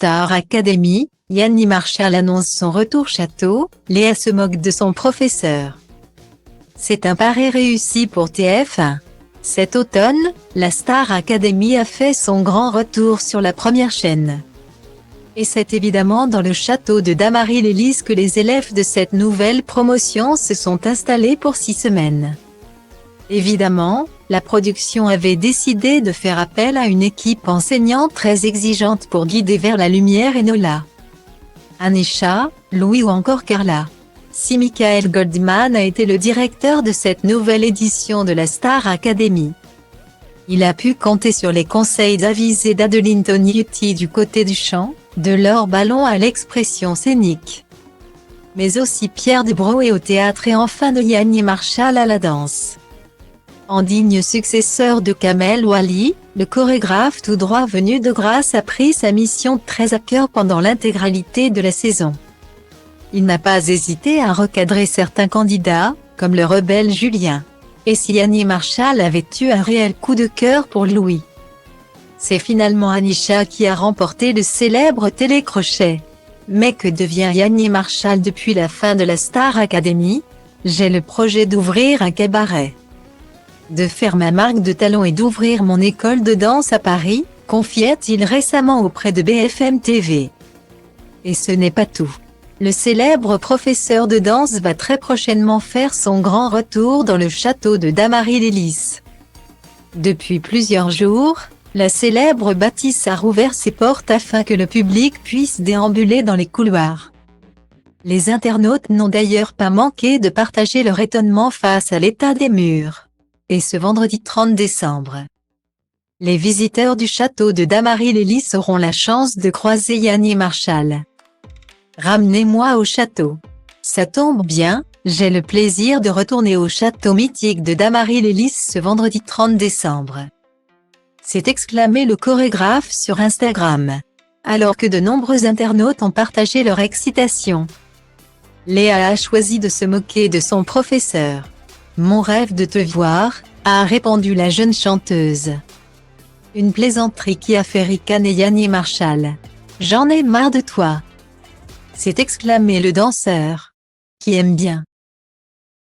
Star Academy, Yanni Marshall annonce son retour château, Léa se moque de son professeur. C'est un pari réussi pour TF1. Cet automne, la Star Academy a fait son grand retour sur la première chaîne. Et c'est évidemment dans le château de Damary-lès-Lys que les élèves de cette nouvelle promotion se sont installés pour 6 semaines. Évidemment, la production avait décidé de faire appel à une équipe enseignante très exigeante pour guider vers la lumière Enola, Anisha, Louis ou encore Carla. Si Michael Goldman a été le directeur de cette nouvelle édition de la Star Academy, il a pu compter sur les conseils avisés d'Adeline Tognetti du côté du chant, de Laure Ballon à l'expression scénique, mais aussi Pierre Desbroux au théâtre et enfin de Yanni Marshall à la danse. En digne successeur de Kamel Wally, le chorégraphe tout droit venu de Grasse a pris sa mission très à cœur pendant l'intégralité de la saison. Il n'a pas hésité à recadrer certains candidats, comme le rebelle Julien. Et si Yanni Marshall avait eu un réel coup de cœur pour Louis, c'est finalement Anisha qui a remporté le célèbre télécrochet. Mais que devient Yanni Marshall depuis la fin de la Star Academy? J'ai le projet d'ouvrir un cabaret, de faire ma marque de talons et d'ouvrir mon école de danse à Paris, confiait-il récemment auprès de BFM TV. Et ce n'est pas tout. Le célèbre professeur de danse va très prochainement faire son grand retour dans le château de Damary-lès-Lys. Depuis plusieurs jours, la célèbre bâtisse a rouvert ses portes afin que le public puisse déambuler dans les couloirs. Les internautes n'ont d'ailleurs pas manqué de partager leur étonnement face à l'état des murs. Et ce vendredi 30 décembre, les visiteurs du château de Damary-lès-Lys auront la chance de croiser Yanni Marshall. Ramenez-moi au château. Ça tombe bien, j'ai le plaisir de retourner au château mythique de Damary-lès-Lys ce vendredi 30 décembre. S'est exclamé le chorégraphe sur Instagram, alors que de nombreux internautes ont partagé leur excitation. Léa a choisi de se moquer de son professeur. « Mon rêve de te voir », a répondu la jeune chanteuse. Une plaisanterie qui a fait ricaner Yanni Marshall. « J'en ai marre de toi », s'est exclamé le danseur, qui aime bien